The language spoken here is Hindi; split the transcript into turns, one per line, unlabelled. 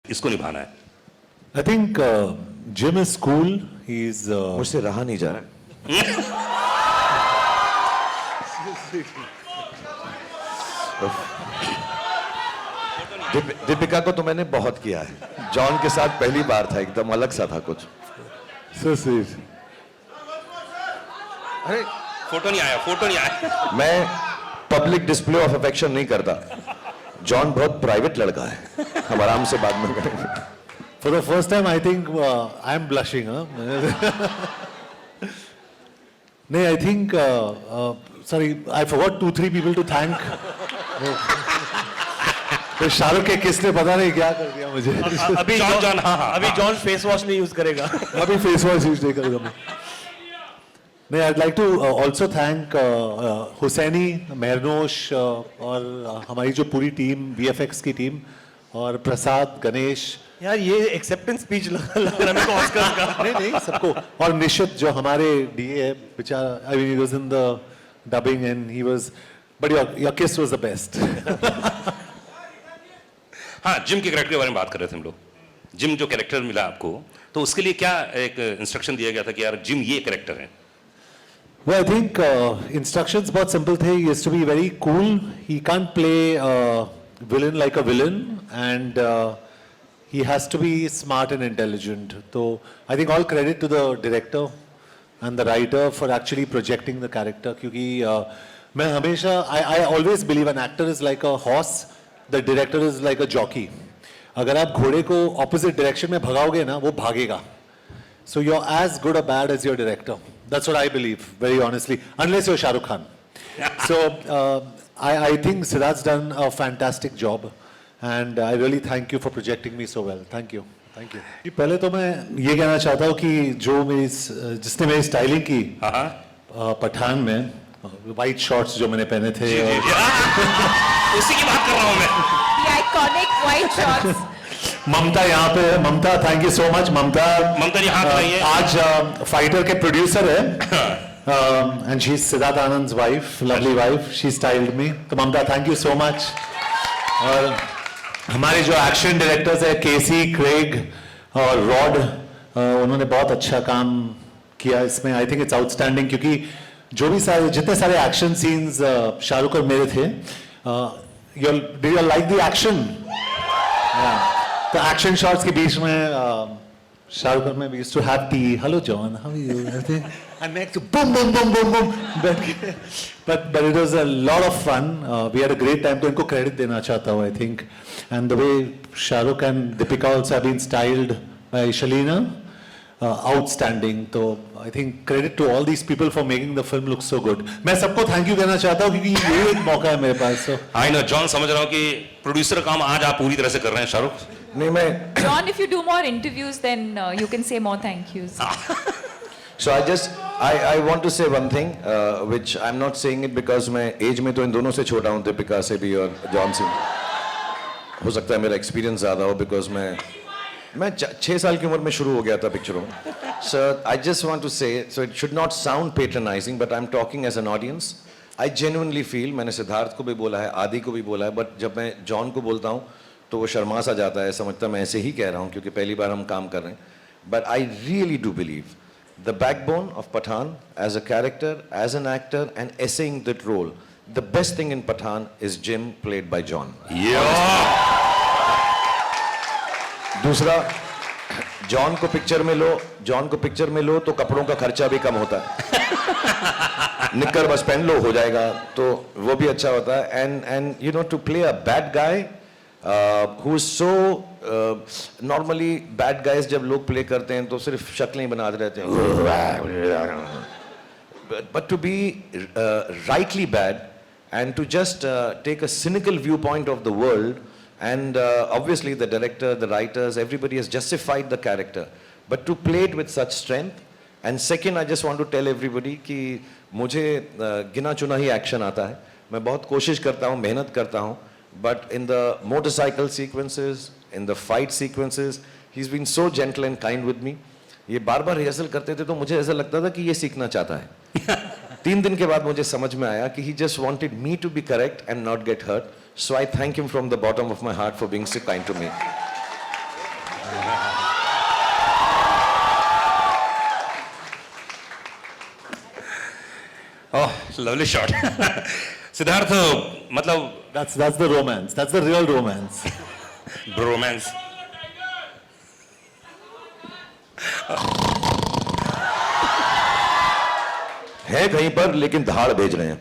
इसको निभाना है.
I think Jim is cool. He's
मुझसे रहा नहीं जा रहा. दीपिका को तो मैंने बहुत किया है. जॉन के साथ पहली बार था, एकदम अलग सा था कुछ.
so sweet.
अरे
फोटो नहीं आया.
मैं पब्लिक डिस्प्ले ऑफ अफेक्शन नहीं करता. जॉन बहुत प्राइवेट लड़का है, हम आराम से बाद में करेंगे.
For the first time, I think I'm blushing. No, I think. Sorry, I forgot 2-3 people to thank. तो शाहरुख के किसने पता नहीं क्या कर दिया मुझे.
अभी जॉन अभी जॉन फेस वॉश नहीं यूज करेगा.
अभी फेस वॉश यूज नहीं करूंगा मैं. नहीं, I'd like to also thank Husaini, मेहरनोश और हमारी जो पूरी टीम, VFX की टीम, और प्रसाद, गणेश.
यार ये एक्सेप्टेंस स्पीच लग रहा है मेरे को ऑस्कर का.
नहीं सबको. और निशित जो हमारे DA है बेचारा. I mean, he was in the dubbing and he was, but your kiss was the best.
हाँ, जिम के कैरेक्टर के बारे में बात कर रहे थे हम लोग. जिम जो कैरेक्टर मिला आपको, तो उसके लिए क्या एक इंस्ट्रक्शन दिया गया था कि यार जिम ये कैरेक्टर है?
Well, I think instructions बहुत simple थे. He has to be very cool. He can't play villain like a villain, and he has to be smart and intelligent. So I think all credit to the director and the writer for actually projecting the character. क्योंकि मैं हमेशा I always believe an actor is like a horse, the director is like a jockey. अगर आप घोड़े को opposite direction में भगाओगे ना, वो भागेगा. So you're as good or bad as your director. That's what I believe, very honestly, unless you're Shah Rukh Khan. So I think Siddharth's done a fantastic job, and I really thank you for projecting me so well. Thank you. Thank you. पहले तो मैं ये कहना चाहता हूँ कि जो जिसने मेरी स्टाइलिंग की पठान में, वाइट शॉर्ट्स जो मैंने पहने थे,
उसी की बात कर रहा हूँ मैं.
The iconic white shorts.
ममता यहाँ पे है. Mamta, thank you so much. Mamta
ji हाथ लगाइए.
आज फाइटर के प्रोड्यूसर है, and she is Siddharth Anand's wife, lovely wife. She styled me. तो Mamta, thank you so much. और हमारे जो एक्शन डायरेक्टर्स है, केसी, क्रेग और रॉड, उन्होंने बहुत अच्छा काम किया इसमें. आई थिंक इट्स आउटस्टैंडिंग, क्योंकि जो भी जितने सारे एक्शन सीन्स शाहरुख और मेरे थे, do you like the action? तो एक्शन शॉट्स के बीच में शाहरुख में we used to have tea. Hello John, how are you? And next boom boom boom boom boom. But it was a lot of fun. We had a great time. तो इनको credit देना चाहता हूँ, I think. And the way Shahrukh and Deepika also have been styled by Shalina, outstanding. तो I think credit to all these people for making the film look so good. मैं सबको thank you कहना चाहता हूँ क्योंकि ये एक मौका है मेरे पास. So
I know, John, समझ रहा हूँ कि प्रोड्यूसर का काम आज आप पूरी तरह से कर रहे हैं, शाहरुख.
नहीं, मैं
John, if you do more interviews, then you can say more thank yous.
So I want to say one thing, which I'm not saying it because मैं एज में तो इन दोनों से छोटा हूँ, दीपिका से भी और जॉन से. हो सकता है मेरा एक्सपीरियंस ज़्यादा हो, बिकॉज मैं 6 साल की उम्र में शुरू हो गया था पिक्चरों में. So I just want to say, so it should not sound patronizing, but I'm talking as an audience. I genuinely feel, मैंने सिद्धार्थ को भी बोला है, आदि को भी बोला है, बट जब मैं जॉन को बोलता हूँ तो वो शर्मा सा जाता है, समझता मैं ऐसे ही कह रहा हूँ क्योंकि पहली बार हम काम कर रहे हैं. But I really do believe the backbone of Pathaan as a character, as an actor and essaying that role, the best thing in Pathaan is Jim played by John. दूसरा, जॉन को पिक्चर में लो तो कपड़ों का खर्चा भी कम होता है. निक्कर बस पहन लो, हो जाएगा, तो वो भी अच्छा होता है. And you know, to play a bad guy who is so normally bad guys जब लोग प्ले करते हैं तो सिर्फ शक्लें ही बनाते रहते हैं. But to be rightly bad and to just take a cynical viewpoint of the world, and obviously the director, the writers, everybody has justified the character, but to play it with such strength. And second, I just want to tell everybody कि मुझे गिना चुना ही एक्शन आता है. मैं बहुत कोशिश करता हूँ, मेहनत करता हूँ, but in the motorcycle sequences, in the fight sequences, he's been so gentle and kind with me. ये बार बार रिहर्सल करते थे तो मुझे ऐसा लगता था कि ये सीखना चाहता है. 3 दिन के बाद मुझे समझ में आया कि he just wanted me to be correct and not get hurt. So I thank him from the bottom of my heart for being so kind to me.
Oh lovely shot Siddharth मतलब
That's the romance. That's the real romance.
Romance
है कहीं पर लेकिन धाड़ भेज रहे हैं